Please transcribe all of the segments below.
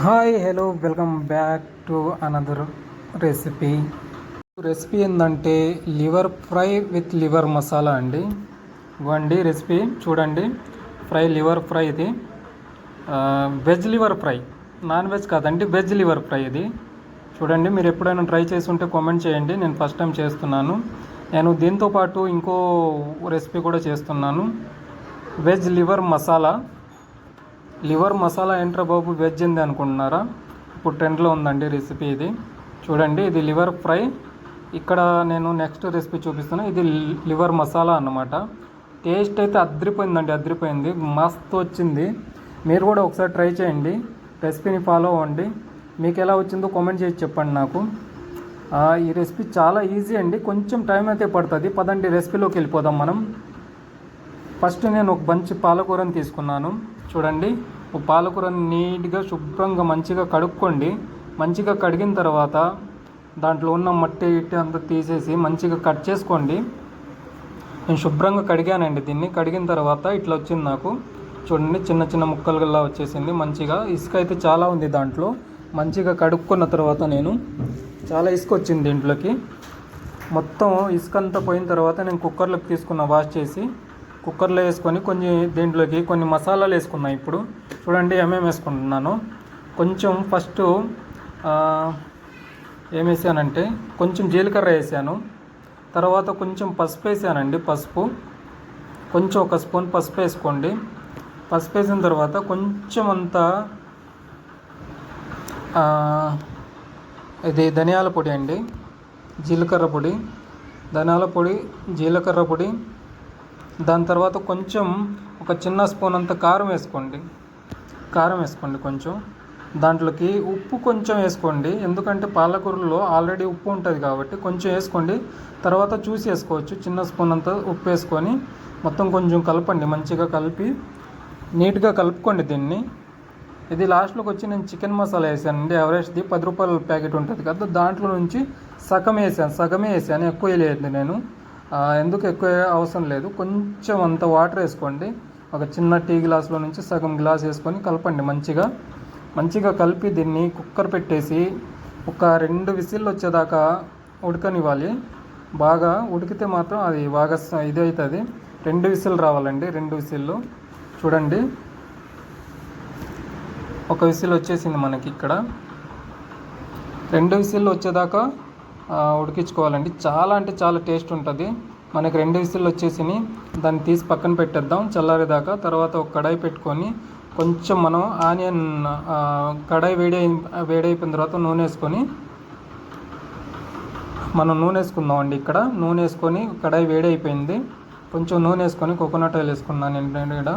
Hi hello welcome back to another recipe. Recipe ఏంటంటే liver fry with liver masala అండి. ఇవ్వండి recipe చూడండి. Liver fry ఇది veg liver fry, non veg కాదండి, veg liver fry ఇది. చూడండి, మీరు ఎప్పుడైనా ట్రై చేసి ఉంటే కామెంట్ చేయండి. నేను ఫస్ట్ టైం చేస్తున్నాను. నేను దీంతోపాటు ఇంకో రెసిపీ కూడా చేస్తున్నాను, veg liver masala. Liver masala ఏంట్రా బాబు, వెజ్ ఉంది అనుకుంటున్నారా? ఇప్పుడు ట్రెండ్లో ఉందండి రెసిపీ ఇది. చూడండి, ఇది లివర్ ఫ్రై. ఇక్కడ నేను నెక్స్ట్ రెసిపీ చూపిస్తున్నా. ఇది లివర్ మసాలా అన్నమాట. టేస్ట్ అయితే అదిరిపోయిందండి, అదిరిపోయింది, మస్తు వచ్చింది. మీరు కూడా ఒకసారి ట్రై చేయండి, రెసిపీని ఫాలో అవ్వండి. మీకు ఎలా వచ్చిందో కామెంట్ చేసి చెప్పండి నాకు. ఈ రెసిపీ చాలా ఈజీ అండి, కొంచెం టైం అయితే పడుతుంది. పదండి రెసిపీలోకి వెళ్ళిపోదాం మనం. ఫస్ట్ నేను ఒక బంచి పాలకూరని తీసుకున్నాను. చూడండి, ఒక పాలకూరని నీట్గా శుభ్రంగా మంచిగా కడుక్కోండి. మంచిగా కడిగిన తర్వాత దాంట్లో ఉన్న మట్టి ఇట్టి అంతా తీసేసి మంచిగా కట్ చేసుకోండి. నేను శుభ్రంగా కడిగానండి దీన్ని. కడిగిన తర్వాత ఇట్లా వచ్చింది నాకు. చూడండి, చిన్న చిన్న ముక్కలుగా వచ్చేసింది. మంచిగా ఇసుక అయితే చాలా ఉంది దాంట్లో. మంచిగా కడుక్కున్న తర్వాత నేను చాలా ఇసుక వచ్చింది దీంట్లోకి. మొత్తం ఇసుక అంతా పోయిన తర్వాత నేను కుక్కర్లోకి తీసుకున్న, వాష్ చేసి కుక్కర్లో వేసుకొని దీంట్లోకి కొన్ని మసాలాలు వేసుకున్నాను. ఇప్పుడు చూడండి ఏమేమి వేసుకుంటున్నాను. కొంచెం ఫస్ట్ ఏం వేసానంటే కొంచెం జీలకర్ర వేసాను. తర్వాత కొంచెం పసుపు వేసానండి. పసుపు కొంచెం, ఒక స్పూన్ పసుపు వేసుకోండి. పసుపు వేసిన తర్వాత కొంచెం అంతా ఇది ధనియాల పొడి అండి, జీలకర్ర పొడి, ధనియాల పొడి, జీలకర్ర పొడి. దాని తర్వాత కొంచెం ఒక చిన్న స్పూన్ అంత కారం వేసుకోండి. కారం వేసుకోండి కొంచెం. దాంట్లోకి ఉప్పు కొంచెం వేసుకోండి, ఎందుకంటే పాలకూరలో ఆల్రెడీ ఉప్పు ఉంటుంది కాబట్టి కొంచెం వేసుకోండి. తర్వాత చూసి వేసుకోవచ్చు. చిన్న స్పూన్ అంత ఉప్పు వేసుకొని మొత్తం కొంచెం కలపండి. మంచిగా కలిపి నీట్గా కలుపుకోండి దీన్ని. ఇది లాస్ట్లోకి వచ్చి నేను చికెన్ మసాలా వేసానండి. ఎవరెస్ట్ది 10 రూపాయల ప్యాకెట్ ఉంటుంది కదా, దాంట్లో నుంచి సగమే వేసాను, ఎక్కువ వేయలేదు నేను. ఎందుకు ఎక్కువ అవసరం లేదు. కొంచెం అంత వాటర్ వేసుకోండి. ఒక చిన్న టీ గ్లాస్లో నుంచి సగం గ్లాస్ వేసుకొని కలపండి. మంచిగా కలిపి దీన్ని కుక్కర్ పెట్టేసి ఒక 2 విసిల్లు వచ్చేదాకా ఉడకనివ్వాలి. బాగా ఉడికితే మాత్రం అది బాగా ఇది అవుతుంది. 2 విసిల్ రావాలండి, 2 విసిల్లు. చూడండి, ఒక విసిల్ వచ్చేసింది మనకి. ఇక్కడ 2 విసిల్లు వచ్చేదాకా ఉడికించుకోవాలండి. చాలా అంటే చాలా టేస్ట్ ఉంటుంది. మనకి 2 విసిల్లు వచ్చేసినాయి. దాన్ని తీసి పక్కన పెట్టేద్దాం చల్లారేదాకా. తర్వాత ఒక కడాయి పెట్టుకొని కొంచెం మనం ఆనియన్, కడాయి వేడైపోయిన తర్వాత నూనె వేసుకొని మనం నూనె వేసుకుందాం అండి. ఇక్కడ నూనె వేసుకొని, కడాయి వేడైపోయింది, కొంచెం నూనె వేసుకొని కోకోనట్ ఆయిల్ వేసుకున్నాను నేను ఇక్కడ.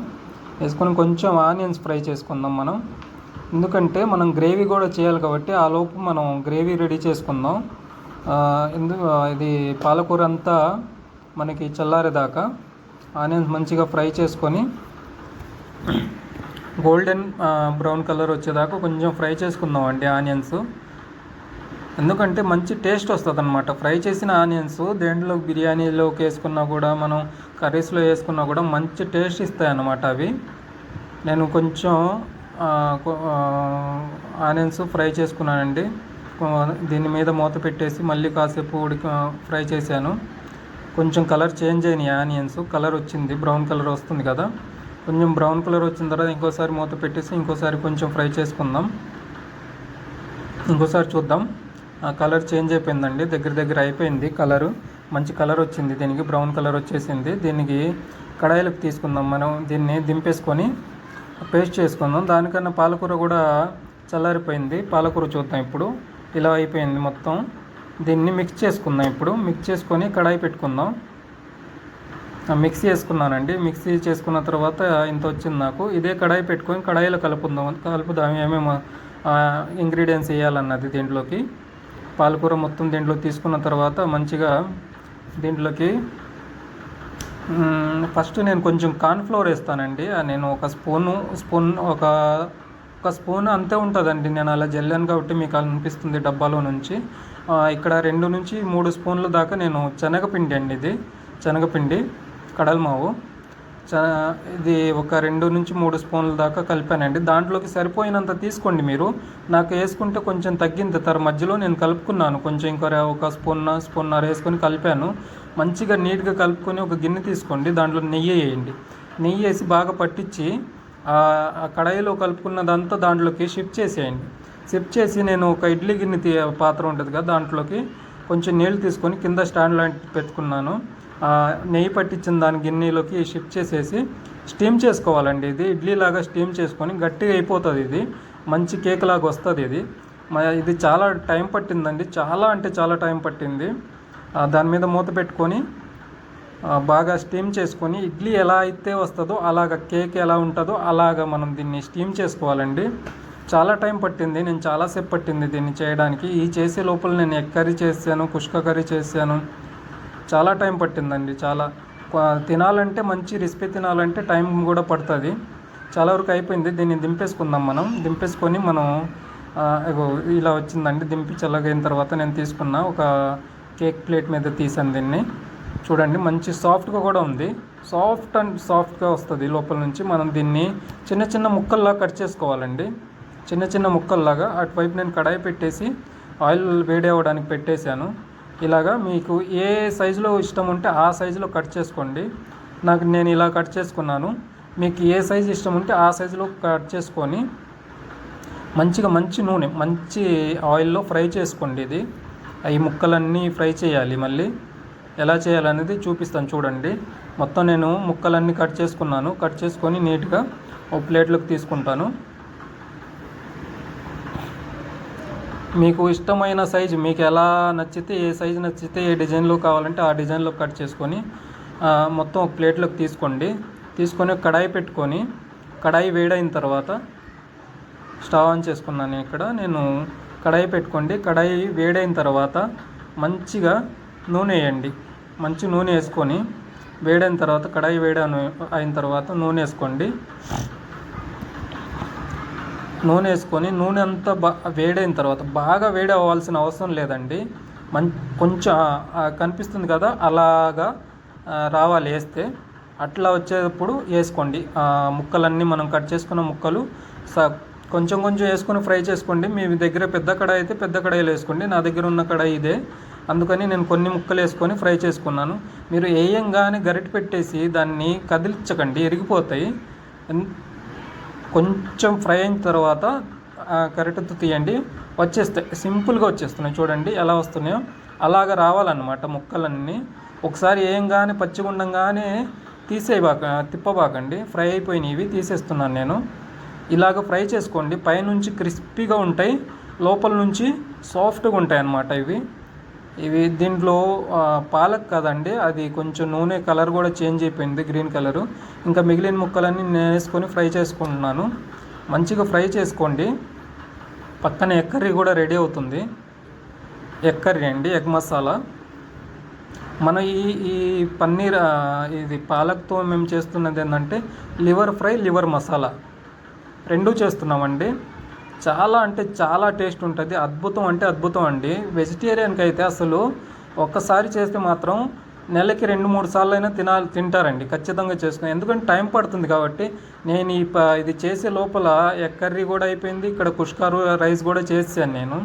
వేసుకొని కొంచెం ఆనియన్స్ ఫ్రై చేసుకుందాం మనం. ఎందుకంటే మనం గ్రేవీ కూడా చేయాలి కాబట్టి ఆ లోపు మనం గ్రేవీ రెడీ చేసుకుందాం. ఇది పాలకూర అంతా మనకి చల్లారేదాకా ఆనియన్స్ మంచిగా ఫ్రై చేసుకొని గోల్డెన్ బ్రౌన్ కలర్ వచ్చేదాకా కొంచెం ఫ్రై చేసుకుందాం అండి ఆనియన్స్. ఎందుకంటే మంచి టేస్ట్ వస్తుంది అన్నమాట. ఫ్రై చేసిన ఆనియన్స్ దేంట్లో బిర్యానీలోకి వేసుకున్నా కూడా, మనం కర్రీస్లో వేసుకున్నా కూడా మంచి టేస్ట్ ఇస్తాయి అన్నమాట అవి. నేను కొంచెం ఆనియన్స్ ఫ్రై చేసుకున్నానండి. దీని మీద మూత పెట్టేసి మళ్ళీ కాసేపు ఫ్రై చేశాను. కొంచెం కలర్ చేంజ్ అయినాయి ఆనియన్స్. కలర్ వచ్చింది, బ్రౌన్ కలర్ వస్తుంది కదా. కొంచెం బ్రౌన్ కలర్ వచ్చిన తర్వాత ఇంకోసారి మూత పెట్టేసి ఇంకోసారి కొంచెం ఫ్రై చేసుకుందాం. ఇంకోసారి చూద్దాం. కలర్ చేంజ్ అయిపోయిందండి, దగ్గర అయిపోయింది కలరు. మంచి కలర్ వచ్చింది దీనికి, బ్రౌన్ కలర్ వచ్చేసింది. దీనికి కడాయిలోకి తీసుకుందాం మనం. దీన్ని దింపేసుకొని పేస్ట్ చేసుకుందాం. దానికన్నా పాలకూర కూడా చల్లారిపోయింది. పాలకూర చూద్దాం ఇప్పుడు. ఇలా అయిపోయింది మొత్తం. దీన్ని మిక్స్ చేసుకుందాం. ఇప్పుడు మిక్స్ చేసుకొని కడాయి పెట్టుకుందాం. మిక్సీ చేసుకున్నానండి. మిక్సీ చేసుకున్న తర్వాత ఇంత వచ్చింది నాకు. ఇదే కడాయి పెట్టుకొని కడాయిలో కలుపుదాం ఏమేమి ఇంగ్రీడియంట్స్ వేయాలన్నది దీంట్లోకి. పాలకూర మొత్తం దీంట్లో తీసుకున్న తర్వాత మంచిగా దీంట్లోకి ఫస్ట్ నేను కొంచెం కార్న్ఫ్లోర్ వేస్తానండి. నేను ఒక స్పూన్ అంతే ఉంటుందండి. నేను అలా జల్లాను కాబట్టి మీకు అనిపిస్తుంది డబ్బాలో నుంచి. ఇక్కడ 2 నుంచి 3 స్పూన్ల దాకా నేను శనగపిండి అండి, ఇది శనగపిండి కడల మావు. ఇది ఒక 2 నుంచి 3 స్పూన్ల దాకా కలిపానండి. దాంట్లోకి సరిపోయినంత తీసుకోండి మీరు. నాకు వేసుకుంటే కొంచెం తగ్గింది మధ్యలో నేను కలుపుకున్నాను. కొంచెం ఇంకో ఒక స్పూన్నర వేసుకొని కలిపాను. మంచిగా నీట్గా కలుపుకొని ఒక గిన్నె తీసుకోండి. దాంట్లో నెయ్యి వేయండి. నెయ్యి వేసి బాగా పట్టించి ఆ కడాయిలో కలుపుకున్నదంతా దాంట్లోకి షిఫ్ట్ చేసేయండి. షిఫ్ట్ చేసి నేను ఒక ఇడ్లీ గిన్నె పాత్ర ఉంటుంది కదా, దాంట్లోకి కొంచెం నీళ్ళు తీసుకొని కింద స్టాండ్ లాంటి పెట్టుకున్నాను. నెయ్యి పట్టించిన దాని గిన్నెలోకి షిఫ్ట్ చేసేసి స్టీమ్ చేసుకోవాలండి. ఇది ఇడ్లీ లాగా స్టీమ్ చేసుకొని గట్టిగా అయిపోతుంది. ఇది మంచి కేక్ లాగా వస్తుంది. ఇది చాలా టైం పట్టిందండి, చాలా అంటే చాలా టైం పట్టింది. దాని మీద మూత పెట్టుకొని బాగా స్టీమ్ చేసుకొని ఇడ్లీ ఎలా అయితే వస్తుందో అలాగ కేక్ ఎలా ఉంటుందో అలాగ మనం దీన్ని స్టీమ్ చేసుకోవాలండి. చాలా టైం పట్టింది, నేను చాలాసేపు పట్టింది దీన్ని చేయడానికి. ఈ చేసే లోపల నేను ఎగ్ కర్రీ చేశాను, కుష్క కర్రీ చేశాను. చాలా టైం పట్టిందండి. చాలా తినాలంటే మంచి రెసిపీ తినాలంటే టైం కూడా పడుతుంది. చాలా వరకు అయిపోయింది. దీన్ని దింపేసుకుందాం. దింపేసుకొని మనం ఇలా వచ్చిందండి. దింపి చల్లగైన తర్వాత నేను తీసుకున్న ఒక కేక్ ప్లేట్ మీద తీసాను దీన్ని. చూడండి మంచి సాఫ్ట్గా కూడా ఉంది. సాఫ్ట్గా వస్తుంది లోపల నుంచి. మనం దీన్ని చిన్న చిన్న ముక్కల్లా కట్ చేసుకోవాలండి. చిన్న చిన్న ముక్కల్లాగా. అటువైపు నేను కడాయి పెట్టేసి ఆయిల్ వేడి అవ్వడానికి పెట్టేశాను. ఇలాగా మీకు ఏ సైజులో ఇష్టం ఉంటే ఆ సైజులో కట్ చేసుకోండి. నేను ఇలా కట్ చేసుకున్నాను. మీకు ఏ సైజు ఇష్టం ఉంటే ఆ సైజులో కట్ చేసుకొని మంచి నూనె మంచి ఆయిల్లో ఫ్రై చేసుకోండి. ఈ ముక్కలన్నీ ఫ్రై చేయాలి. మళ్ళీ ఎలా చేయాలనేది చూపిస్తాను చూడండి. మొత్తం నేను ముక్కలన్నీ కట్ చేసుకున్నాను. కట్ చేసుకొని నీట్గా ఒక ప్లేట్లోకి తీసుకుంటాను. మీకు ఇష్టమైన సైజు, మీకు ఎలా నచ్చితే, ఏ సైజు నచ్చితే, ఏ డిజైన్లో కావాలంటే ఆ డిజైన్లో కట్ చేసుకొని మొత్తం ఒక ప్లేట్లోకి తీసుకొని కడాయి పెట్టుకొని, కడాయి వేడైన తర్వాత స్టవ్ ఆన్ చేసుకున్నాను. ఇక్కడ నేను కడాయి పెట్టుకోండి. కడాయి వేడైన తర్వాత మంచిగా నూనె వేయండి. మంచి నూనె వేసుకొని వేడైన తర్వాత కడాయి అయిన తర్వాత నూనె వేసుకోండి. నూనె వేసుకొని నూనె అంతా వేడైన తర్వాత, బాగా వేడి అవ్వాల్సిన అవసరం లేదండి. కొంచెం కనిపిస్తుంది కదా అలాగా రావాలి వేస్తే. అట్లా వచ్చేటప్పుడు వేసుకోండి. ముక్కలన్నీ మనం కట్ చేసుకున్న ముక్కలు కొంచెం వేసుకొని ఫ్రై చేసుకోండి. మీ దగ్గర పెద్ద కడాయి అయితే పెద్ద కడాయిలో వేసుకోండి. నా దగ్గర ఉన్న కడాయి ఇదే, అందుకని నేను కొన్ని ముక్కలు వేసుకొని ఫ్రై చేసుకున్నాను. మీరు వేయంగానే గరిటె పెట్టేసి దాన్ని కదిలించకండి, ఎరిగిపోతాయి. కొంచెం ఫ్రై అయిన తర్వాత గరిటెతో తీయండి. సింపుల్గా వచ్చేస్తున్నాయి. చూడండి ఎలా వస్తున్నాయో. అలాగ రావాలన్నమాట ముక్కలన్నీ. ఒకసారి వేయంగానే పచ్చిగుండంగానే తిప్పబాకండి. ఫ్రై అయిపోయినవి తీసేస్తున్నాను నేను. ఇలాగ ఫ్రై చేసుకోండి. పైనుంచి క్రిస్పీగా ఉంటాయి, లోపల నుంచి సాఫ్ట్గా ఉంటాయి అన్నమాట. ఇవి దీంట్లో పాలక్ కదండి, అది కొంచెం నూనె కలర్ కూడా చేంజ్ అయిపోయింది, గ్రీన్ కలరు. ఇంకా మిగిలిన ముక్కలన్నీ నేను వేసుకొని ఫ్రై చేసుకుంటున్నాను. మంచిగా ఫ్రై చేసుకోండి. పక్కన ఎగ్ కర్రీ కూడా రెడీ అవుతుంది. ఎగ్ కర్రీ అండి, ఎగ్ మసాలా. మనం ఈ పన్నీర్ ఇది పాలక్తో మేము చేస్తున్నది ఏంటంటే లివర్ ఫ్రై, లివర్ మసాలా రెండూ చేస్తున్నామండి. చాలా అంటే చాలా టేస్ట్ ఉంటుంది. అద్భుతం అంటే అద్భుతం అండి. వెజిటేరియన్కి అయితే అసలు ఒక్కసారి చేస్తే మాత్రం నెలకి 2-3 సార్లు అయినా తింటారండి ఖచ్చితంగా చేసుకుని. ఎందుకంటే టైం పడుతుంది కాబట్టి. నేను ఇది చేసే లోపల ఎగ్ కర్రీ కూడా అయిపోయింది. ఇక్కడ కుష్కా రైస్ కూడా చేసాను నేను.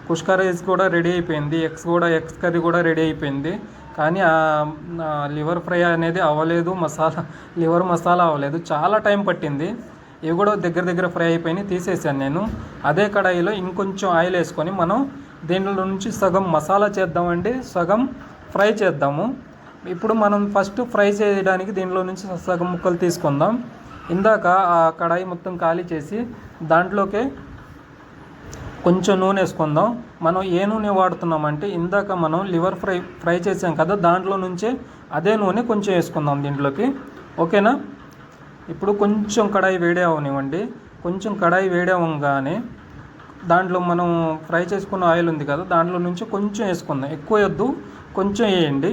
కుష్కా రైస్ కూడా రెడీ అయిపోయింది. ఎగ్స్ కర్రీ కూడా రెడీ అయిపోయింది. కానీ లివర్ ఫ్రై అనేది అవ్వలేదు, లివర్ మసాలా అవ్వలేదు. చాలా టైం పట్టింది. ఇవి కూడా దగ్గర ఫ్రై అయిపోయినాయి, తీసేసాను నేను. అదే కడాయిలో ఇంకొంచెం ఆయిల్ వేసుకొని మనం దీనిలో నుంచి సగం మసాలా చేద్దామండి, సగం ఫ్రై చేద్దాము. ఇప్పుడు మనం ఫస్ట్ ఫ్రై చేయడానికి దీనిలో నుంచి సగం ముక్కలు తీసుకుందాం. ఇందాక ఆ కడాయి మొత్తం ఖాళీ చేసి దాంట్లోకే కొంచెం నూనె వేసుకుందాం. మనం ఏ నూనె వాడుతున్నామంటే ఇందాక మనం లివర్ ఫ్రై చేసాం కదా, దాంట్లో నుంచే అదే నూనె కొంచెం వేసుకుందాం దీంట్లోకి. ఓకేనా? ఇప్పుడు కొంచెం కడాయి వేడి అవనివ్వండి. కొంచెం కడాయి వేడి అవ్వగానే దాంట్లో మనం ఫ్రై చేసుకున్న ఆయిల్ ఉంది కదా, దాంట్లో నుంచి కొంచెం వేసుకుందాం. ఎక్కువ వద్దు, కొంచెం వేయండి.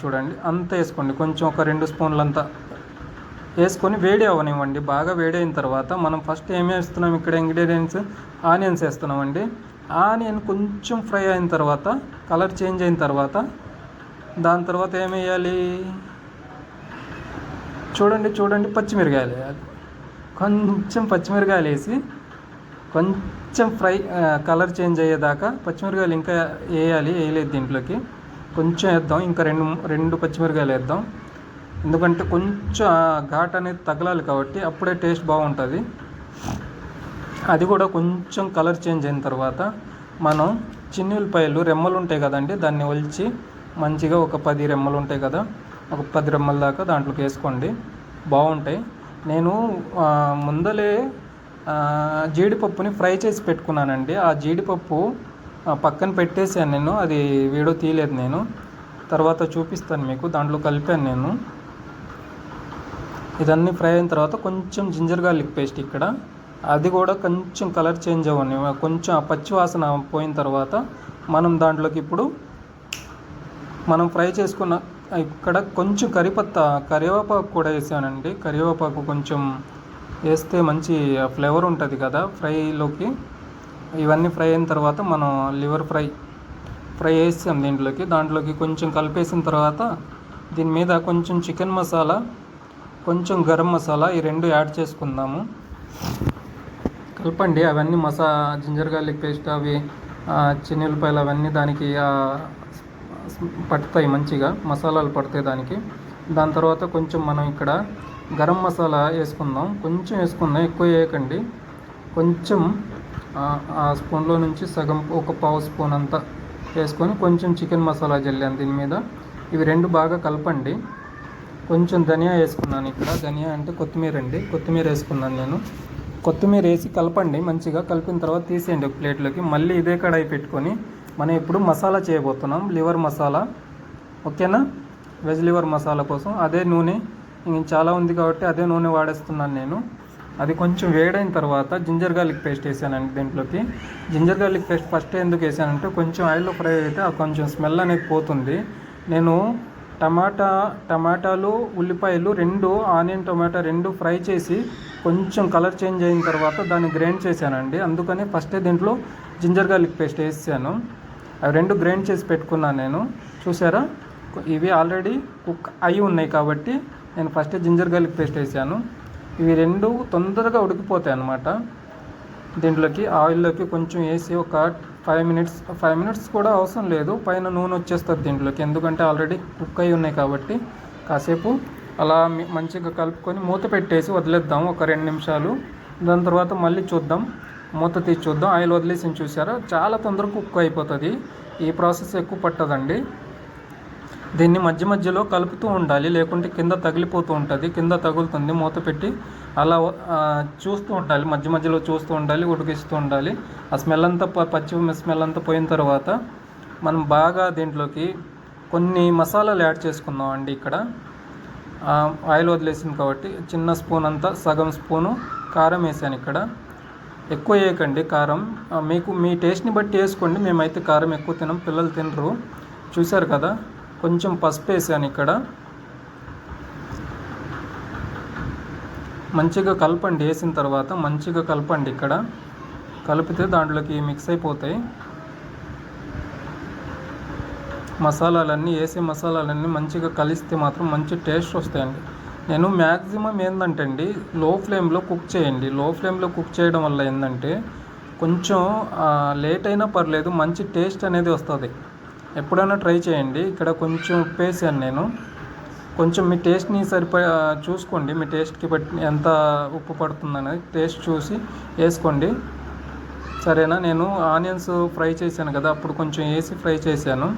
చూడండి అంత వేసుకోండి. కొంచెం ఒక 2 స్పూన్లంతా వేసుకొని వేడి అవనివ్వండి. బాగా వేడి అయిన తర్వాత మనం ఫస్ట్ ఏమి వేస్తున్నాం, ఇక్కడ ఇంగ్రీడియంట్స్ ఆనియన్స్ వేస్తున్నామండి. ఆనియన్ కొంచెం ఫ్రై అయిన తర్వాత, కలర్ చేంజ్ అయిన తర్వాత దాని తర్వాత ఏమి వేయాలి, చూడండి పచ్చిమిరకాయలు వేయాలి. కొంచెం పచ్చిమిరకాయలు వేసి కొంచెం ఫ్రై కలర్ చేంజ్ అయ్యేదాకా పచ్చిమిరకాయలు ఇంకా వేయలేదు దీంట్లోకి. కొంచెం వేద్దాం, ఇంకా రెండు పచ్చిమిరకాయలు వేద్దాం. ఎందుకంటే కొంచెం ఘాట్ అనేది తగలాలి కాబట్టి అప్పుడే టేస్ట్ బాగుంటుంది. అది కూడా కొంచెం కలర్ చేంజ్ అయిన తర్వాత మనం చిన్ని ఉల్లిపాయలు రెమ్మలు ఉంటాయి కదండి, దాన్ని ఒలిచి మంచిగా ఒక 10 రెమ్మలు ఉంటాయి కదా, ఒక 10 రెమ్మల దాకా దాంట్లోకి వేసుకోండి, బాగుంటాయి. నేను ముందలే జీడిపప్పుని ఫ్రై చేసి పెట్టుకున్నానండి. ఆ జీడిపప్పు పక్కన పెట్టేసాను నేను, అది వీడియో తీయలేదు నేను, తర్వాత చూపిస్తాను మీకు. దాంట్లో కలిపాను నేను. ఇదన్నీ ఫ్రై అయిన తర్వాత కొంచెం జింజర్ గార్లిక్ పేస్ట్ ఇక్కడ, అది కూడా కొంచెం కలర్ చేంజ్ అవ్వని, కొంచెం ఆ పచ్చి వాసన పోయిన తర్వాత మనం దాంట్లోకి ఇప్పుడు మనం ఫ్రై చేసుకున్న ఇక్కడ కొంచెం కరివేపాకు కూడా వేసానండి. కరివేపాకు కొంచెం వేస్తే మంచి ఫ్లేవర్ ఉంటుంది కదా ఫ్రైలోకి. ఇవన్నీ ఫ్రై అయిన తర్వాత మనం లివర్ ఫ్రై వేసాం దాంట్లోకి కొంచెం కలిపేసిన తర్వాత దీని మీద కొంచెం చికెన్ మసాలా, కొంచెం గరం మసాలా, ఈ 2 యాడ్ చేసుకుందాము. కలపండి అవన్నీ జింజర్ గార్లిక్ పేస్ట్, అవి చిన్న ఉల్లిపాయలు అవన్నీ దానికి పడతాయి, మంచిగా మసాలాలు పడతాయి దానికి. దాని తర్వాత కొంచెం మనం ఇక్కడ గరం మసాలా కొంచెం వేసుకుందాం, ఎక్కువ వేయకండి. కొంచెం ఆ స్పూన్లో నుంచి సగం, ఒక పావు స్పూన్ అంతా వేసుకొని కొంచెం చికెన్ మసాలా జల్లాను దీని మీద. ఇవి 2 బాగా కలపండి. కొంచెం ధనియా వేసుకున్నాను ఇక్కడ, ధనియా అంటే కొత్తిమీర అండి, కొత్తిమీర వేసుకున్నాను నేను. కొత్తిమీర వేసి కలపండి మంచిగా. కలిపిన తర్వాత తీసేయండి ఒక ప్లేట్లోకి. మళ్ళీ ఇదే కడాయి పెట్టుకొని మనం ఇప్పుడు మసాలా చేయబోతున్నాం, లివర్ మసాలా, ఓకేనా? వెజ్ లివర్ మసాలా కోసం అదే నూనె చాలా ఉంది కాబట్టి అదే నూనె వాడేస్తున్నాను నేను. అది కొంచెం వేడైన తర్వాత జింజర్ గార్లిక్ పేస్ట్ వేసానండి దీంట్లోకి. జింజర్ గార్లిక్ పేస్ట్ ఫస్ట్ ఎందుకు వేసానంటే కొంచెం ఆయిల్లో ఫ్రై అయితే కొంచెం స్మెల్ అనేది పోతుంది. నేను టమాటాలు, ఉల్లిపాయలు 2, ఆనియన్ టమాటా 2 ఫ్రై చేసి కొంచెం కలర్ చేంజ్ అయిన తర్వాత దాన్ని గ్రైండ్ చేశానండి. అందుకని ఫస్టే దీంట్లో జింజర్ గార్లిక్ పేస్ట్ వేసాను. అవి 2 గ్రైండ్ చేసి పెట్టుకున్నాను నేను. చూసారా, ఇవి ఆల్రెడీ కుక్ అయి ఉన్నాయి కాబట్టి నేను ఫస్టే జింజర్ గార్లిక్ పేస్ట్ వేసాను. ఇవి 2 తొందరగా ఉడికిపోతాయి అన్నమాట. దీంట్లోకి ఆయిల్లోకి కొంచెం వేసి ఒక 5 మినిట్స్ కూడా అవసరం లేదు, పైన నూనె వచ్చేస్తుంది దీంట్లోకి, ఎందుకంటే ఆల్రెడీ కుక్ అయి ఉన్నాయి కాబట్టి. కాసేపు అలా మంచిగా కలుపుకొని మూత పెట్టేసి వదిలేద్దాం ఒక 2 నిమిషాలు. దాని తర్వాత మళ్ళీ చూద్దాం, మూత తీసి చూద్దాం. ఆయిల్ వదిలేసి చూసారా, చాలా తొందరగా కుక్ అయిపోతుంది. ఈ ప్రాసెస్ ఎక్కువ పట్టదండి. దీన్ని మధ్యలో కలుపుతూ ఉండాలి, లేకుంటే కింద తగిలిపోతూ ఉంటుంది, కింద తగులుతుంది. మూత పెట్టి అలా చూస్తూ ఉండాలి, మధ్యలో చూస్తూ ఉండాలి, ఉడికిస్తూ ఉండాలి. ఆ స్మెల్ అంతా, పచ్చి స్మెల్ అంతా పోయిన తర్వాత మనం బాగా దీంట్లోకి కొన్ని మసాలాలు యాడ్ చేసుకుందాం అండి. ఇక్కడ ఆయిల్ వదిలేసింది కాబట్టి చిన్న స్పూన్ అంతా, సగం స్పూను కారం వేసాను ఇక్కడ. ఎక్కువ వేయకండి కారం, మీ టేస్ట్ని బట్టి వేసుకోండి. మేమైతే కారం ఎక్కువ తినం, పిల్లలు తినరు. చూశారు కదా, కొంచెం పసుపు వేసాను ఇక్కడ. మంచిగా కలపండి, వేసిన తర్వాత మంచిగా కలపండి. ఇక్కడ కలిపితే దాంట్లోకి మిక్స్ అయిపోతాయి మసాలాలన్నీ. వేసే మసాలాలన్నీ మంచిగా కలిస్తే మాత్రం మంచి టేస్ట్ వస్తాయండి. నేను మ్యాక్సిమం ఏంటంటే అండి, లో ఫ్లేమ్లో కుక్ చేయండి. లో ఫ్లేమ్లో కుక్ చేయడం వల్ల ఏంటంటే కొంచెం లేట్ అయినా పర్లేదు, మంచి టేస్ట్ అనేది వస్తుంది. ఎప్పుడైనా ట్రై చేయండి. ఇక్కడ కొంచెం ఉప్పు వేసాను నేను. కొంచెం మీ టేస్ట్ని చూసుకోండి, మీ టేస్ట్కి బట్టి ఎంత ఉప్పు పడుతుందనేది టేస్ట్ చూసి వేసుకోండి, సరేనా? నేను ఆనియన్స్ ఫ్రై చేశాను కదా, అప్పుడు కొంచెం వేసి ఫ్రై చేశాను.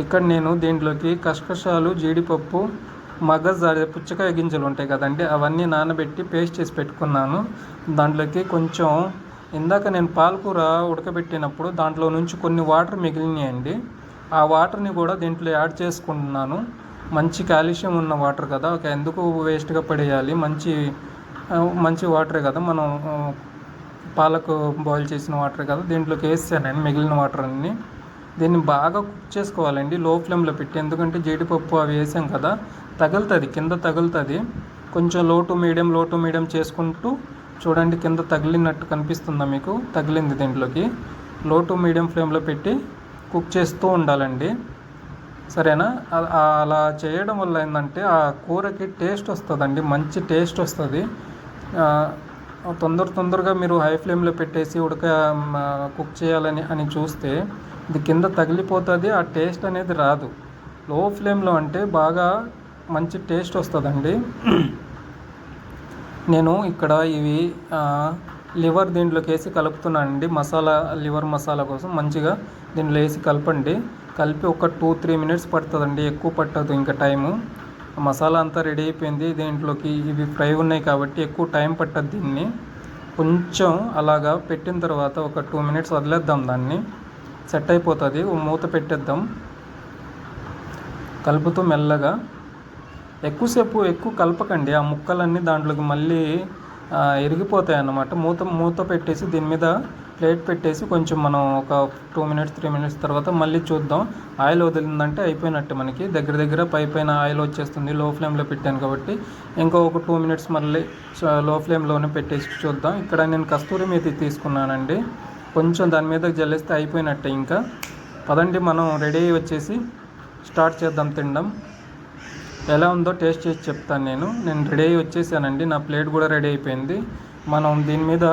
ఇక్కడ నేను దీంట్లోకి కష్కషాలు, జీడిపప్పు, పుచ్చకాయ గింజలు ఉంటాయి కదండి, అవన్నీ నానబెట్టి పేస్ట్ చేసి పెట్టుకున్నాను. దాంట్లోకి కొంచెం ఇందాక నేను పాలకూర ఉడకబెట్టినప్పుడు దాంట్లో నుంచి కొన్ని వాటర్ మిగిలినాయండి, ఆ వాటర్ని కూడా దీంట్లో యాడ్ చేసుకుంటున్నాను. మంచి కాల్షియం ఉన్న వాటర్ కదా, ఎందుకు వేస్ట్గా పడేయాలి, మంచి వాటరే కదా, మనం పాలకు బాయిల్ చేసిన వాటరే కదా, దీంట్లోకి వేసాను నేను మిగిలిన వాటర్ అన్నీ. దీన్ని బాగా కుక్ చేసుకోవాలండి లో ఫ్లేమ్లో పెట్టి, ఎందుకంటే జీడిపప్పు అవి వేసాం కదా, తగులుతుంది, కింద తగులుతుంది. కొంచెం లో టు మీడియం చేసుకుంటూ చూడండి, కింద తగిలినట్టు కనిపిస్తుందా మీకు? తగిలింది. దీంట్లోకి లో టు మీడియం ఫ్లేమ్లో పెట్టి కుక్ చేస్తూ ఉండాలండి. సరేనా. అలా చేయడం వల్ల ఏంటంటే ఆ కూరకి టేస్ట్ వస్తుందండి, మంచి టేస్ట్ వస్తుంది. తొందరగా మీరు హై ఫ్లేమ్లో పెట్టేసి కుక్ చేయాలని చూస్తే ఇది కింద తగిలిపోతుంది, ఆ టేస్ట్ అనేది రాదు. లో ఫ్లేమ్లో అంటే బాగా మంచి టేస్ట్ వస్తుందండి. నేను ఇక్కడ ఇవి లివర్ దీంట్లోకి వేసి కలుపుతున్నానండి. లివర్ మసాలా కోసం మంచిగా దీంట్లో వేసి కలపండి. కలిపి ఒక 2-3 మినిట్స్ పడుతుందండి, ఎక్కువ పట్టదు ఇంకా టైము. మసాలా అంతా రెడీ అయిపోయింది. దీంట్లోకి ఇవి ఫ్రై ఉన్నాయి కాబట్టి ఎక్కువ టైం పట్టదు. దీన్ని కొంచెం అలాగా పెట్టిన తర్వాత ఒక 2 మినిట్స్ వదిలేద్దాం, దాన్ని సెట్ అయిపోతుంది. మూత పెట్టేద్దాం కలుపుతూ మెల్లగా. ఎక్కువ కలపకండి, ఆ ముక్కలన్నీ దాంట్లోకి మళ్ళీ ఎరిగిపోతాయి అన్నమాట. మూత పెట్టేసి దీని మీద ప్లేట్ పెట్టేసి కొంచెం మనం ఒక 2 మినిట్స్ 3 మినిట్స్ తర్వాత మళ్ళీ చూద్దాం. ఆయిల్ వదిలిందంటే అయిపోయినట్టు, మనకి దగ్గర పైన ఆయిల్ వచ్చేస్తుంది. లో ఫ్లేమ్లో పెట్టాను కాబట్టి ఇంకో ఒక 2 మినిట్స్ మళ్ళీ లో ఫ్లేమ్లోనే పెట్టేసి చూద్దాం. ఇక్కడ నేను కస్తూరి మేతి తీసుకున్నానండి, కొంచెం దాని మీద జల్లేస్తే అయిపోయినట్టే. ఇంకా పదండి, మనం రెడీ వచ్చేసి స్టార్ట్ చేద్దాం తినడం. ఎలా ఉందో టేస్ట్ చేసి చెప్తాను. నేను రెడీ అయ్యి వచ్చేసానండి, నా ప్లేట్ కూడా రెడీ అయిపోయింది. మనం దీని మీద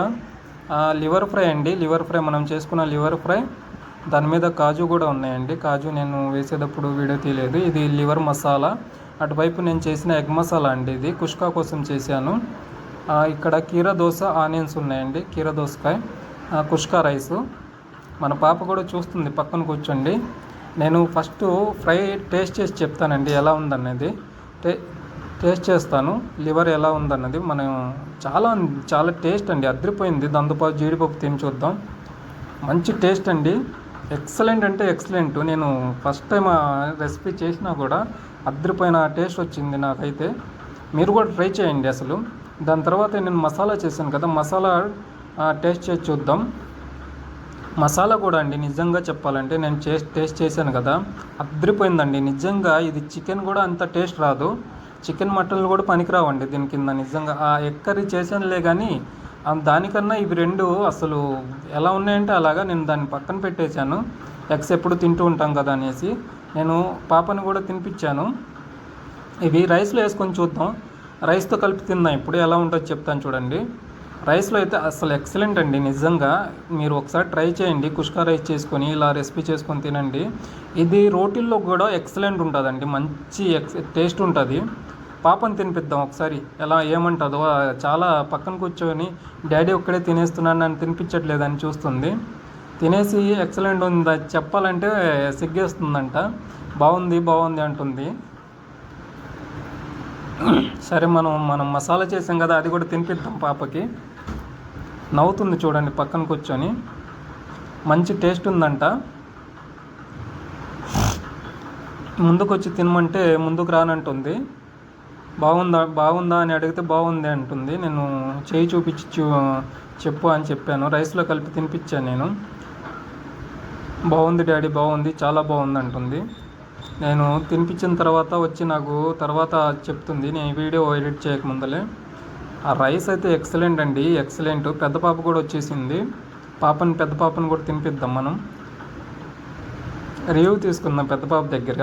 లివర్ ఫ్రై అండి, లివర్ ఫ్రై మనం చేసుకున్న లివర్ ఫ్రై. దాని మీద కాజు కూడా ఉన్నాయండి. కాజు నేను వేసేటప్పుడు వీడియో తీయలేదు. ఇది లివర్ మసాలా. అటువైపు నేను చేసిన ఎగ్ మసాలా అండి, ఇది కుష్కా కోసం చేశాను. ఇక్కడ కీరా దోస ఆనియన్స్ ఉన్నాయండి, కీరా దోసకాయ, కుష్కా రైసు. మన పాప కూడా చూస్తుంది పక్కన కూర్చోండి. నేను ఫస్ట్ ఫ్రై టేస్ట్ చేసి చెప్తానండి ఎలా ఉందన్నది. టేస్ట్ చేస్తాను లివర్ ఎలా ఉందన్నది. మనం చాలా టేస్ట్ అండి, అదిరిపోయింది. దాంతోపాటు జీడిపప్పు తిని చూద్దాం. మంచి టేస్ట్ అండి, ఎక్సలెంట్ అంటే ఎక్సలెంట్. నేను ఫస్ట్ టైం ఆ రెసిపీ చేసినా కూడా అదిరిపోయిన టేస్ట్ వచ్చింది నాకైతే. మీరు కూడా ట్రై చేయండి అసలు. దాని తర్వాత నేను మసాలా చేశాను కదా, మసాలా టేస్ట్ చేసి చూద్దాం. మసాలా కూడా అండి, నిజంగా చెప్పాలంటే నేను టేస్ట్ చేశాను కదా, అదిరిపోయిందండి నిజంగా. ఇది చికెన్ కూడా అంత టేస్ట్ రాదు, చికెన్ మటన్లు కూడా పనికిరావండి దీని కింద. నిజంగా ఆ ఎగ్ కర్రీ చేశానులే కానీ దానికన్నా ఇవి రెండు అసలు ఎలా ఉన్నాయంటే అలాగా. నేను దాన్ని పక్కన పెట్టేశాను, ఎగ్స్ ఎప్పుడు తింటూ ఉంటాం కదా అనేసి. నేను పాపని కూడా తినిపించాను. ఇవి రైస్లో వేసుకొని చూద్దాం, రైస్తో కలిపి తిందాం. ఇప్పుడు ఎలా ఉంటుందో చెప్తాను చూడండి. రైస్లో అయితే అసలు ఎక్సలెంట్ అండి, నిజంగా మీరు ఒకసారి ట్రై చేయండి. కుష్కా రైస్ చేసుకొని ఇలా రెసిపీ చేసుకొని తినండి. ఇది రోటీల్లో కూడా ఎక్సలెంట్ ఉంటుందండి, మంచి టేస్ట్ ఉంటుంది. పాపని తినిపిద్దాం ఒకసారి, ఎలా ఏమంటుందో. చాలా పక్కన కూర్చొని డాడీ ఒక్కడే తినేస్తున్నాను, నన్ను తినిపించట్లేదని చూస్తుంది. తినేసి ఎక్సలెంట్ ఉంది చెప్పాలంటే సిగ్గేస్తుందంట. బాగుంది అంటుంది. సరే, మనం మసాలా చేసాం కదా, అది కూడా తినిపిద్దాం పాపకి. నవ్వుతుంది చూడండి పక్కన కూర్చొని. మంచి టేస్ట్ ఉందంట. ముందుకు వచ్చి తినమంటే ముందుకు రానంటుంది. బాగుందా అని అడిగితే బాగుంది అంటుంది. నేను చేయి చూపించి చెప్పు అని చెప్పాను. రైస్లో కలిపి తినిపించాను నేను. బాగుంది డాడీ, బాగుంది, చాలా బాగుంది అంటుంది. నేను తినిపించిన తర్వాత వచ్చి నాకు తర్వాత చెప్తుంది, నేను వీడియో ఎడిట్ చేయకముందలే. ఆ రైస్ అయితే ఎక్సలెంట్ అండి, ఎక్సలెంట్. పెద్ద పాప కూడా వచ్చేసింది, పెద్ద పాపను కూడా తినిపిద్దాం. మనం రివ్యూ తీసుకుందాం పెద్ద పాప దగ్గర.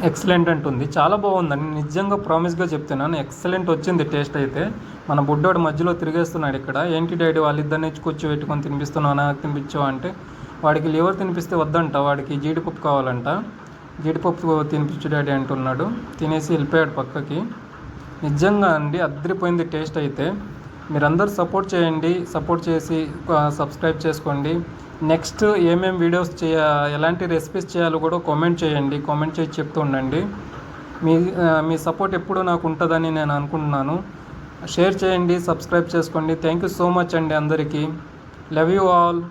ఎక్సలెంట్ అంటుంది, చాలా బాగుందండి నిజంగా, ప్రామిస్గా చెప్తున్నాను. ఎక్సలెంట్ వచ్చింది టేస్ట్ అయితే. మన బుడ్డోడు మధ్యలో తిరిగేస్తున్నాడు ఇక్కడ. ఏంటి డాడీ వాళ్ళిద్దరిని కూర్చోబెట్టుకొని తినిపిస్తున్నావు, నాకు తినిపించావు అంటే, వాడికి లివర్ తినిపిస్తే వద్దంట, వాడికి జీడిపప్పు కావాలంట. జీడిపప్పు తినిపించు డాడీ అంటున్నాడు. తినేసి వెళ్ళిపోయాడు పక్కకి. నిజంగా అండి అదిరిపోయింది టేస్ట్ అయితే. మీరందరూ సపోర్ట్ చేయండి, సపోర్ట్ చేసి సబ్స్క్రైబ్ చేసుకోండి. నెక్స్ట్ ఏమేమి వీడియోస్ ఎలాంటి రెసిపీస్ చేయాలో కూడా కామెంట్ చేసి చెప్తూ ఉండండి. మీ సపోర్ట్ ఎప్పుడూ నాకు ఉంటుందని నేను అనుకుంటున్నాను. షేర్ చేయండి, సబ్స్క్రైబ్ చేసుకోండి. థ్యాంక్ యూ సో మచ్ అండి అందరికీ. Love you all.